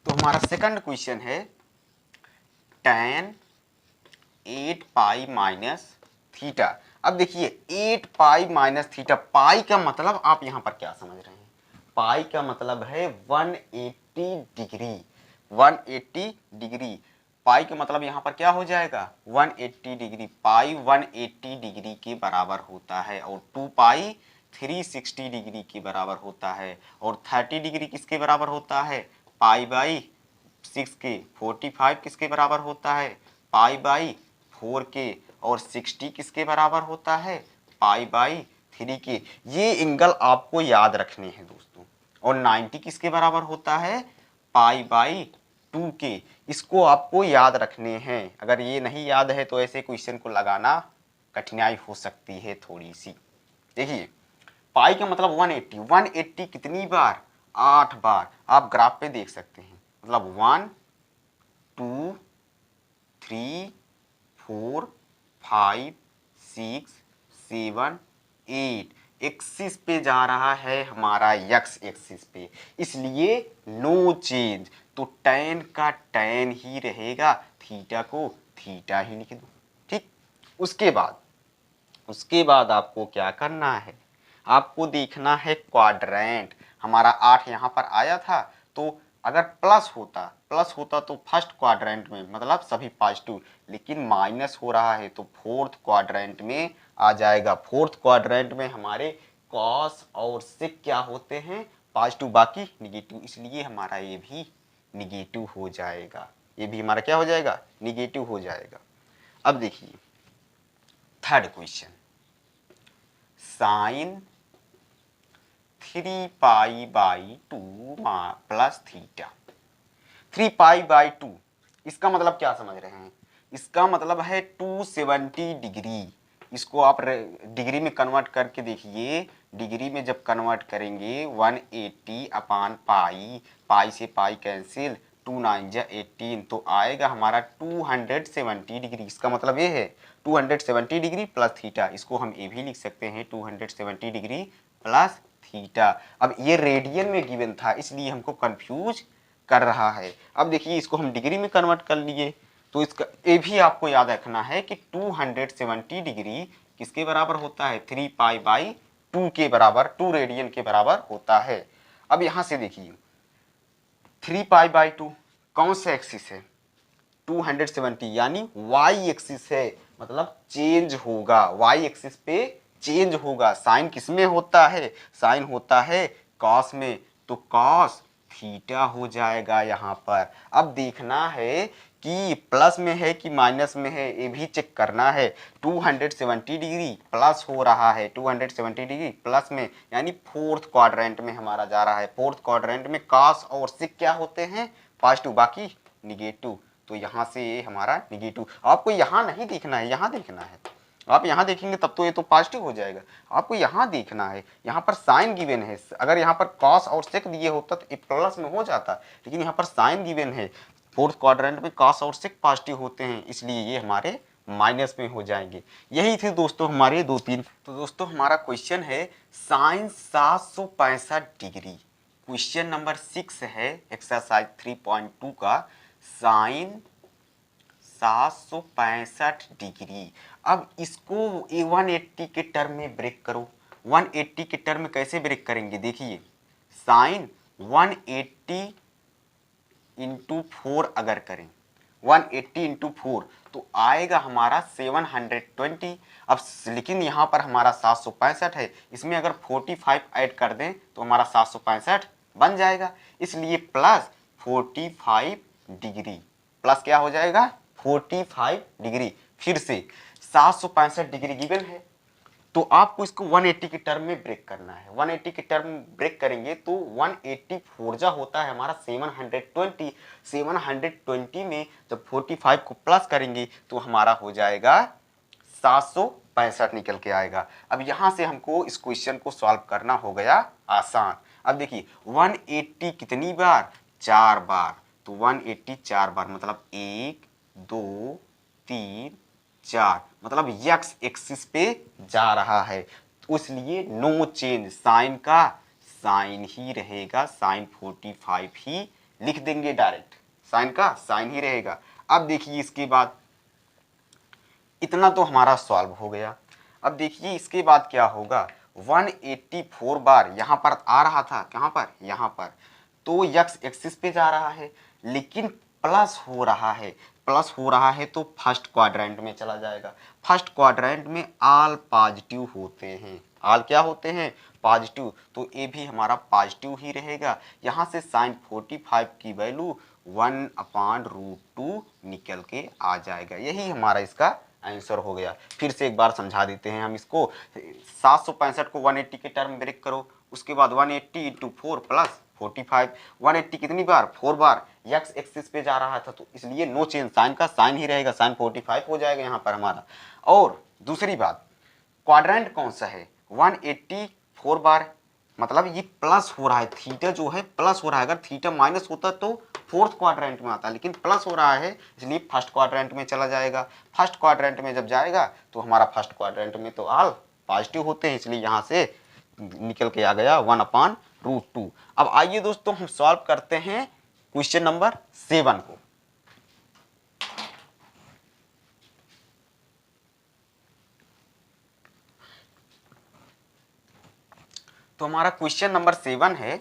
तो हमारा सेकंड क्वेश्चन है tan 8π माइनस थीटा। अब देखिए 8π माइनस थीटा, पाई का मतलब आप यहां पर क्या समझ रहे हैं, पाई का मतलब है 180 डिग्री, 180 डिग्री, पाई का मतलब यहाँ पर क्या हो जाएगा 180 डिग्री, पाई 180 डिग्री के बराबर होता है, और 2 पाई 360 डिग्री के बराबर होता है, और 30 डिग्री किसके बराबर होता है, पाई बाई 6 के 45 किसके बराबर होता है, पाई बाई 4 के, और 60 किसके बराबर होता है, पाई बाई 3 के। ये एंगल आपको याद रखने हैं दोस्तों। और 90 किसके बराबर होता है, पाई बाई 2 के। इसको आपको याद रखने हैं। अगर ये नहीं याद है तो ऐसे क्वेश्चन को लगाना कठिनाई हो सकती है थोड़ी सी। देखिए पाई का मतलब 180, 180 कितनी बार, 8 बार। आप ग्राफ पे देख सकते हैं, मतलब 1 2 3 4 5 6 7 8 एक्सिस पे जा रहा है हमारा, यक्स एक्सिस पे, इसलिए नो चेंज। तो टैन का टैन ही रहेगा, थीटा को थीटा ही लिख दो। ठीक। उसके बाद आपको क्या करना है, आपको देखना है क्वाड्रेंट। हमारा 8 यहाँ पर आया था, तो अगर प्लस होता तो फर्स्ट क्वाड्रेंट में, मतलब सभी पॉजिटिव, लेकिन माइनस हो रहा है तो फोर्थ क्वाड्रेंट में आ जाएगा। फोर्थ क्वाड्रेंट में हमारे कॉस और सेक क्या होते हैं, पॉजिटिव, बाकी निगेटिव, इसलिए हमारा ये भी निगेटिव हो जाएगा। ये भी हमारा क्या हो जाएगा, निगेटिव हो जाएगा। अब देखिए third question, sine 3 pi by 2 plus theta. 3 pi by 2, इसका मतलब क्या समझ रहे हैं, इसका मतलब है 270 डिग्री। इसको आप डिग्री में कन्वर्ट करके देखिए। डिग्री में जब कन्वर्ट करेंगे 180 अपान पाई, पाई से पाई कैंसिल, 2 9 जा 18, तो आएगा हमारा 270 डिग्री। इसका मतलब ये है 270 डिग्री प्लस थीटा। इसको हम ये भी लिख सकते हैं 270 डिग्री प्लस थीटा। अब ये रेडियन में गिवन था, इसलिए हमको कंफ्यूज कर रहा है। अब देखिए इसको हम डिग्री में कन्वर्ट कर लिए, तो इसका ये भी आपको याद रखना है कि 270 डिग्री किसके बराबर होता है, 3 पाई बाई 2 के बराबर, 2 रेडियन के बराबर होता है। अब यहां से देखिए 3 पाई बाई 2 कौन सा एक्सिस है, 270, यानी वाई एक्सिस है, मतलब चेंज होगा, वाई एक्सिस पे चेंज होगा। साइन किस में होता है, साइन होता है कॉस में, तो कॉस थीटा हो जाएगा यहाँ पर। अब देखना है कि प्लस में है कि माइनस में है, ये भी चेक करना है। 270 डिग्री प्लस हो रहा है, 270 डिग्री प्लस में, यानी फोर्थ क्वाड्रेंट में हमारा जा रहा है। फोर्थ क्वाड्रेंट में कॉस और सिक क्या होते हैं, पॉजिटिव, बाकी निगेटिव। तो यहाँ से ये हमारा निगेटिव। आपको यहाँ नहीं देखना है, यहाँ देखना है। आप यहाँ देखेंगे तब तो ये तो पॉजिटिव हो जाएगा। आपको यहाँ देखना है, यहाँ पर साइन गिवन है। अगर यहाँ पर कॉस और सेक दिए होता तो ये प्लस में हो जाता, लेकिन यहाँ पर साइन गिवन है। फोर्थ क्वाड्रेंट में कॉस और सेक पॉजिटिव होते हैं, इसलिए ये हमारे माइनस में हो जाएंगे। यही थे दोस्तों हमारे 2-3। तो दोस्तों हमारा क्वेश्चन है साइन 765 डिग्री। क्वेश्चन नंबर 6 है एक्सरसाइज 3.2 का, साइन 765 डिग्री। अब इसको 180 के टर्म में ब्रेक करो। 180 के टर्म में कैसे ब्रेक करेंगे, देखिए साइन 180 इंटू 4 अगर करें, 180 इंटू 4 तो आएगा हमारा 720। अब लेकिन यहाँ पर हमारा 765 है, इसमें अगर 45 ऐड कर दें तो हमारा 765 बन जाएगा। इसलिए प्लस 45 डिग्री, प्लस क्या हो जाएगा 45 डिग्री। फिर से 765 डिग्री गिवन है, तो आपको इसको 180 के टर्म में ब्रेक करना है। 180 के टर्म ब्रेक करेंगे तो 180 फोरजा होता है हमारा 720। 720 में जब 45 को प्लस करेंगे तो हमारा हो जाएगा 765 निकल के आएगा। अब यहाँ से हमको इस क्वेश्चन को सॉल्व करना हो गया आसान। अब देखिए 180 कितनी बार, 4 बार, तो 180 4 बार, मतलब 1 2 3 4, मतलब यक्स एक्सिस पे जा रहा है, तो इसलिए नो चेंज, साइन का साइन ही रहेगा, साइन 45 ही लिख देंगे डायरेक्ट, साइन का साइन ही रहेगा। अब देखिए इसके बाद इतना तो हमारा सॉल्व हो गया। अब देखिए इसके बाद क्या होगा, 184 बार यहाँ पर आ रहा था, कहाँ पर, यहाँ पर, तो यक्स एक्सिस पे जा रहा है, लेकिन प्लस हो रहा है, प्लस हो रहा है तो फर्स्ट क्वाड्रेंट में चला जाएगा। फर्स्ट क्वाड्रेंट में ऑल पॉजिटिव होते हैं, ऑल क्या होते हैं, पॉजिटिव, तो ये भी हमारा पॉजिटिव ही रहेगा। यहाँ से साइन 45 की वैल्यू 1/√2 निकल के आ जाएगा। यही हमारा इसका आंसर हो गया। फिर से एक बार समझा देते हैं हम इसको। 765 को 180 के टर्म ब्रेक करो, उसके बाद 180 × 4 + 45। 180 कितनी बार? 4 बार। एक्स एक्सिस पे जा रहा था तो इसलिए नो चेंज, साइन का साइन ही रहेगा, साइन 45 हो जाएगा यहाँ पर हमारा। और दूसरी बात, क्वाड्रेंट कौन सा है? 180 4 बार, मतलब ये प्लस हो रहा है, थीटा जो है प्लस हो रहा है। अगर थीटा माइनस होता तो फोर्थ क्वाड्रेंट में आता, लेकिन प्लस हो रहा है इसलिए फर्स्ट क्वाड्रेंट में चला जाएगा। फर्स्ट क्वाड्रेंट में जब जाएगा तो हमारा फर्स्ट क्वाड्रेंट में तो ऑल पॉजिटिव होते हैं, इसलिए यहाँ से निकल के आ गया 1/√2। अब आइए दोस्तों हम सॉल्व करते हैं क्वेश्चन नंबर 7 को। तो हमारा क्वेश्चन नंबर 7 है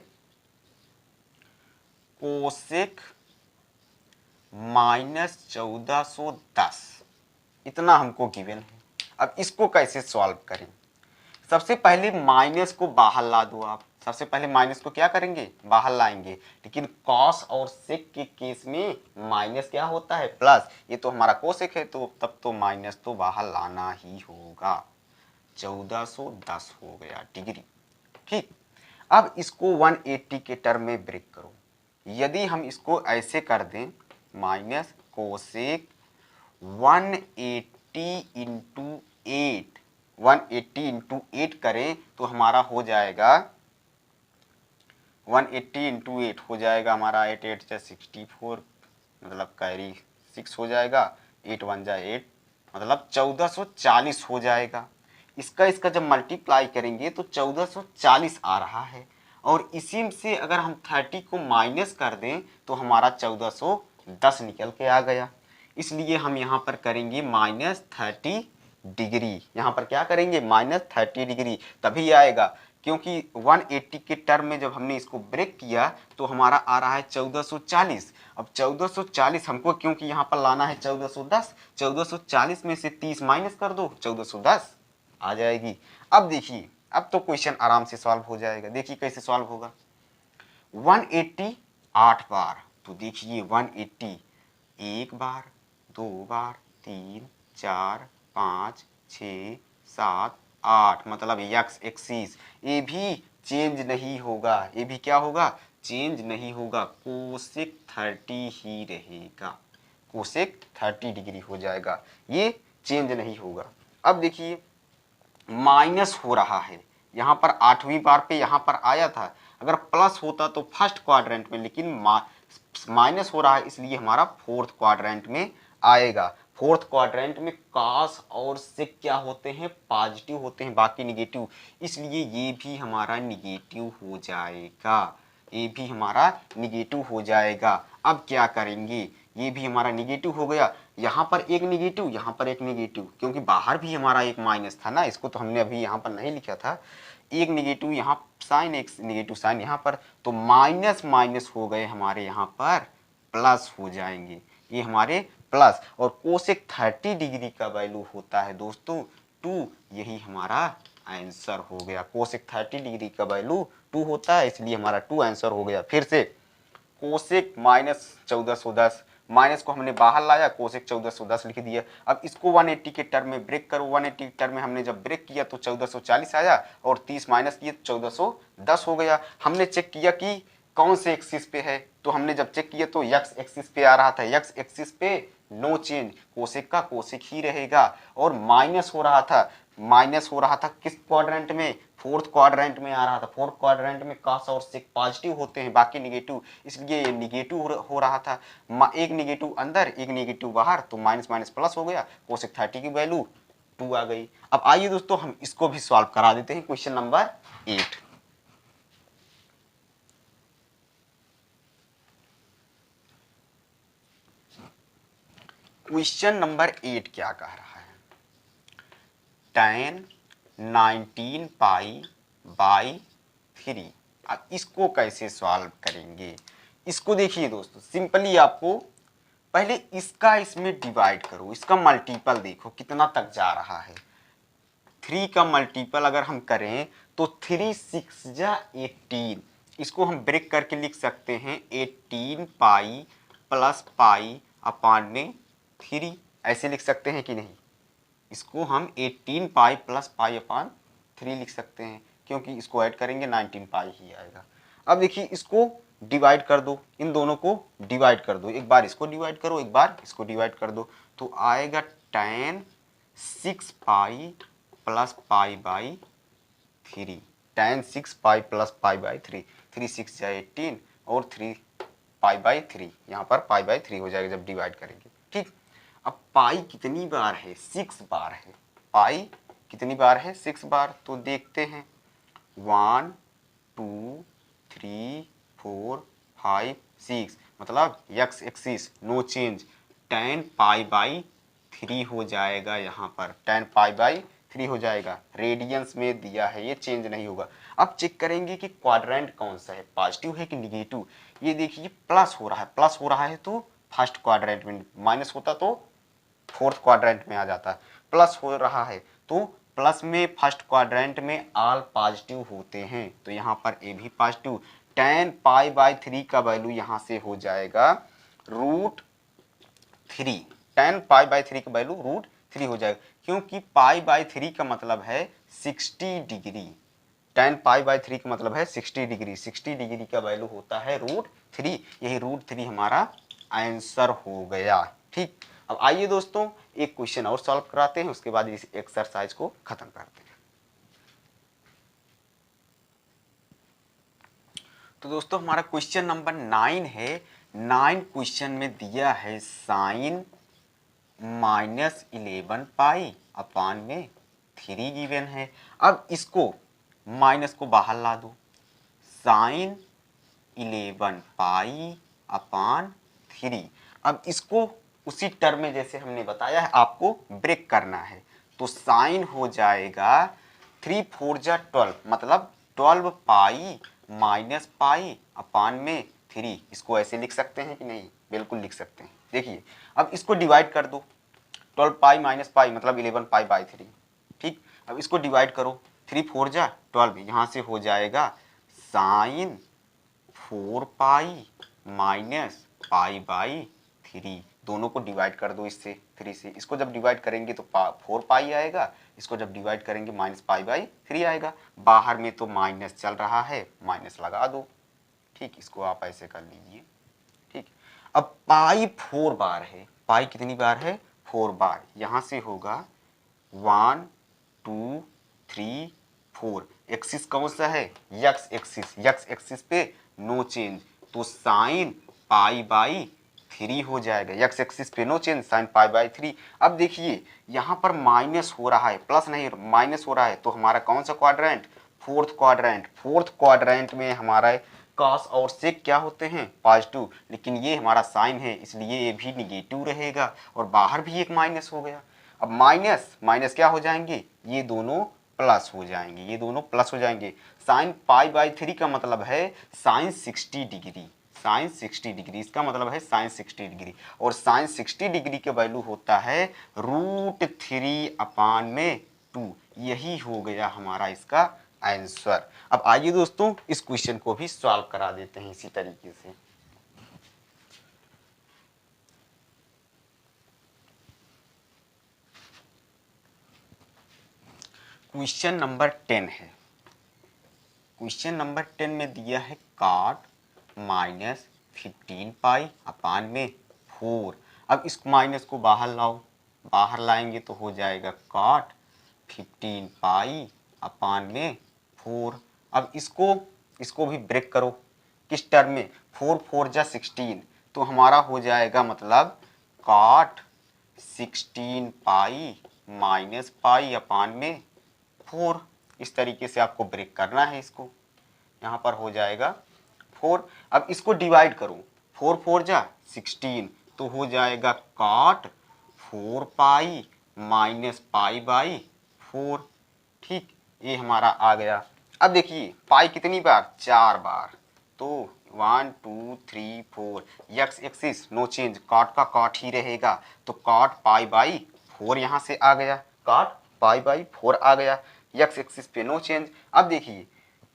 कोसेक -1410, इतना हमको गिवन है। अब इसको कैसे सॉल्व करें? सबसे पहले माइनस को बाहर ला दो आप। सबसे पहले माइनस को क्या करेंगे? बाहर लाएंगे। लेकिन कॉस और सेक के केस में माइनस क्या होता है? प्लस। ये तो हमारा कोसेक है तो तब तो माइनस तो बाहर लाना ही होगा। 1410 हो गया डिग्री। ठीक, अब इसको 180 के टर्म में ब्रेक करो। यदि हम इसको ऐसे कर दें, माइनस कोसेक 180 × 8, 180 × 8 करें तो हमारा हो जाएगा 180 × 8 हो जाएगा हमारा 8 8 जा 64, मतलब कैरी 6 हो जाएगा, 8 1 जा 8, मतलब 1440 हो जाएगा। इसका जब मल्टीप्लाई करेंगे तो 1440 आ रहा है। और इसी से अगर हम 30 को माइनस कर दें तो हमारा 1410 निकल के आ गया। इसलिए हम यहाँ पर करेंगे -30 डिग्री। यहाँ पर क्या करेंगे? -30 डिग्री। तभी आएगा क्योंकि 180 के टर्म में जब हमने इसको ब्रेक किया तो हमारा आ रहा है 1440। अब 1440 हमको क्योंकि यहाँ पर लाना है 1410, 1440 में से 30 माइनस कर दो, 1410 आ जाएगी। अब देखिए, अब तो क्वेश्चन आराम से सॉल्व हो जाएगा। देखिए कैसे सॉल्व होगा। 180 8 बार, तो देखिए 180 1 बार, 2 बार, 3 4 5 6 7 8, मतलब एक्स एक्सिस ये भी चेंज नहीं होगा। ये भी क्या होगा? चेंज नहीं होगा। कोसेक 30 ही रहेगा। कोसेक 30 डिग्री हो जाएगा, ये चेंज नहीं होगा। अब देखिए माइनस हो रहा है, यहाँ पर 8वीं बार पे यहाँ पर आया था। अगर प्लस होता तो फर्स्ट क्वाड्रेंट में, लेकिन माइनस हो रहा है इसलिए हमारा फोर्थ क्वाड्रेंट में आएगा। फोर्थ क्वाड्रेंट में कॉस और सेक क्या होते हैं? पॉजिटिव होते हैं, बाकी निगेटिव, इसलिए ये भी हमारा निगेटिव हो जाएगा। ये भी हमारा निगेटिव हो जाएगा। अब क्या करेंगे? ये भी हमारा निगेटिव हो गया, यहाँ पर एक निगेटिव, यहाँ पर एक निगेटिव, क्योंकि बाहर भी हमारा एक माइनस था ना, इसको तो हमने अभी यहाँ पर नहीं लिखा था। एक निगेटिव यहाँ साइन, एक निगेटिव साइन यहाँ पर, तो माइनस माइनस हो गए हमारे यहाँ पर प्लस हो जाएंगे, ये हमारे प्लस। और कोसेक 30 डिग्री का वैल्यू होता है दोस्तों 2, यही हमारा आंसर हो गया। कोसेक 30 डिग्री का वैल्यू 2 होता है, इसलिए हमारा 2 आंसर हो गया। फिर से कोसेक -1410, माइनस को हमने बाहर लाया, कोसेक 1410 लिख दिया। अब इसको 180 के टर्म में ब्रेक करो। 180 के टर्म में हमने जब ब्रेक किया तो 1440 आया और 30 माइनस किए 1410 हो गया। हमने चेक किया कि कौन से एक्सिस पे है, तो हमने जब चेक किया तो एक्स एक्सिस पे आ रहा था। एक्स एक्सिस पे नो चेंज, कोसेक का कोसेक ही रहेगा। और माइनस हो रहा था, माइनस हो रहा था किस क्वाड्रेंट में? फोर्थ क्वाड्रेंट में आ रहा था। फोर्थ क्वाड्रेंट में कॉस और सेक पॉजिटिव होते हैं, बाकी निगेटिव, इसलिए ये निगेटिव हो रहा था। एक निगेटिव अंदर, एक निगेटिव बाहर, तो माइनस माइनस प्लस हो गया। कोसेक 30 की वैल्यू 2 आ गई। अब आइए दोस्तों हम इसको भी सॉल्व करा देते हैं, क्वेश्चन नंबर 8। क्वेश्चन नंबर 8 क्या कह रहा है? tan 19 पाई/3। अब इसको कैसे सॉल्व करेंगे? इसको देखिए दोस्तों, सिंपली आपको पहले इसका इसमें डिवाइड करो, इसका मल्टीपल देखो कितना तक जा रहा है। 3 का मल्टीपल अगर हम करें तो 3 6 जा 18, इसको हम ब्रेक करके लिख सकते हैं 18 पाई प्लस पाई अपान में 3 ऐसे लिख सकते हैं कि नहीं। इसको हम 18 पाई प्लस पाई अपान 3 लिख सकते हैं, क्योंकि इसको ऐड करेंगे 19 पाई ही आएगा। अब देखिए इसको डिवाइड कर दो, इन दोनों को डिवाइड कर दो, एक बार इसको डिवाइड करो, एक बार इसको डिवाइड कर दो, तो आएगा tan 6 pi plus pi by 3, tan 6 pi plus pi by 3, 3 6 जाए 18 और 3 पाई बाई 3, यहाँ पर पाई बाई 3 हो जाएगा जब डिवाइड करेंगे। ठीक, अब पाई कितनी बार है, 6 बार है। पाई कितनी बार है, 6 बार। तो देखते हैं 1 2 3 4 5 6, मतलब x axis no change, tan pi by 3 हो जाएगा, यहाँ पर tan पाई बाई 3 हो जाएगा। रेडियंस में दिया है, ये चेंज नहीं होगा। अब चेक करेंगे कि क्वाड्रेंट कौन सा है, पॉजिटिव है कि निगेटिव। ये देखिए प्लस हो रहा है, प्लस हो रहा है तो फर्स्ट क्वाड्रेंट में, माइनस होता तो फोर्थ क्वाड्रेंट में आ जाता है। प्लस हो रहा है तो प्लस में फर्स्ट क्वाड्रेंट में ऑल पॉजिटिव होते हैं, तो यहाँ पर ए भी पॉजिटिव। tan पाई बाई 3 का वैल्यू यहाँ से हो जाएगा √3, tan पाई बाई 3 का वैल्यू √3 हो जाएगा, क्योंकि पाई बाई 3 का मतलब है 60 डिग्री। tan पाई बाई 3 का मतलब है 60 डिग्री, 60 डिग्री का वैल्यू होता है √3, यही √3 हमारा आंसर हो गया। ठीक, अब आइए दोस्तों एक क्वेश्चन और सॉल्व कराते हैं, उसके बाद इस एक्सरसाइज को खत्म करते हैं। तो दोस्तों हमारा क्वेश्चन नंबर 9 है। 9 क्वेश्चन में दिया है साइन -11 पाई अपान में 3 गिवन है। अब इसको माइनस को बाहर ला दो, साइन 11 पाई अपान 3। अब इसको उसी टर्म में जैसे हमने बताया है आपको ब्रेक करना है, तो साइन हो जाएगा 3 4 जा 12, मतलब 12 पाई माइनस पाई अपान में 3। इसको ऐसे लिख सकते हैं कि नहीं, बिल्कुल लिख सकते हैं। देखिए अब इसको डिवाइड कर दो, 12 पाई माइनस पाई मतलब 11 पाई बाई 3। ठीक, अब इसको डिवाइड करो, 3 4 जा 12, यहाँ से हो जाएगा sine 4 pi minus pi by 3। दोनों को डिवाइड कर दो इससे, 3 से। इसको जब डिवाइड करेंगे तो 4 पाई आएगा, इसको जब डिवाइड करेंगे माइनस पाई बाई 3 आएगा। बाहर में तो माइनस चल रहा है, माइनस लगा दो। ठीक, इसको आप ऐसे कर लीजिए। ठीक, अब पाई 4 बार है, पाई कितनी बार है, 4 बार। यहाँ से होगा 1 2 3 4। एक्सिस कौन सा है, यक्स एक्सिस, यक्स एक्सिस पे नो चेंज, तो साइन पाई बाई 3 हो जाएगा। यक्स एक्सिस पे no change, sine pi by 3। अब देखिए यहाँ पर माइनस हो रहा है, प्लस नहीं माइनस हो रहा है, तो हमारा कौन सा quadrant, fourth quadrant. Fourth quadrant में हमारा कॉस और सेक क्या होते हैं, पॉजिटिव, लेकिन ये हमारा साइन है इसलिए ये भी निगेटिव रहेगा, और बाहर भी एक माइनस हो गया। अब माइनस माइनस क्या हो जाएंगे, ये दोनों प्लस हो जाएंगे, ये दोनों प्लस हो जाएंगे। साइन पाई बाई 3 का मतलब है साइन 60 डिग्री, साइन 60 डिग्री, इसका मतलब है साइन 60 डिग्री, और साइन 60 डिग्री का वैल्यू होता है √3 अपान में 2। यही हो गया हमारा इसका आंसर। अब आइए दोस्तों इस क्वेश्चन को भी सॉल्व करा देते हैं इसी तरीके से। क्वेश्चन नंबर 10 है। क्वेश्चन नंबर 10 में दिया है cot -15 पाई अपान में 4। अब इस माइनस को बाहर लाओ, बाहर लाएंगे तो हो जाएगा cot 15 पाई अपान में 4। अब इसको भी ब्रेक करो, किस टर्म में, 4 4 जा 16, तो हमारा हो जाएगा मतलब cot 16 पाई माइनस पाई अपान में 4। इस तरीके से आपको ब्रेक करना है इसको, यहाँ पर हो जाएगा 4। अब इसको डिवाइड करो, 4 4 जा 16, तो हो जाएगा cot 4 pi minus pi by 4। ठीक, ये हमारा आ गया। अब देखिए पाई कितनी बार, 4 बार, तो 1 2 3 4, X axis no change, cot का cot ही रहेगा, तो cot पाई बाई 4 यहाँ से आ गया, cot पाई बाई 4 आ गया, यक्स एक्सिस पे नो चेंज। अब देखिए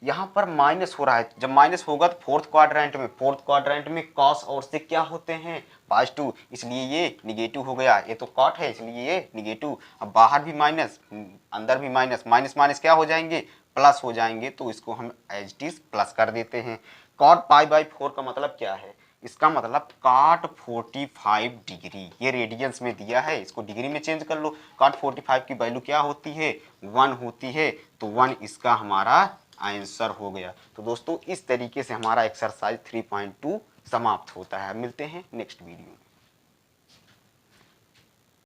यहाँ पर माइनस हो रहा है, जब माइनस होगा तो फोर्थ क्वाड्रेंट में कॉस और से क्या होते हैं पॉजिटिव, इसलिए ये निगेटिव हो गया, ये तो कॉट है इसलिए ये निगेटिव। अब बाहर भी माइनस अंदर भी माइनस, माइनस माइनस क्या हो जाएंगे, प्लस हो जाएंगे, तो इसको हम एज इट इज प्लस कर देते हैं। कॉट पाई बाई 4 का मतलब क्या है, इसका मतलब काट 45 डिग्री, ये रेडियंस में दिया है, इसको डिग्री में चेंज कर लो। काट 45 की वैल्यू क्या होती है, 1 होती है, तो 1 इसका हमारा आंसर हो गया। तो दोस्तों इस तरीके से हमारा एक्सरसाइज 3.2 समाप्त होता है। मिलते हैं नेक्स्ट वीडियो में।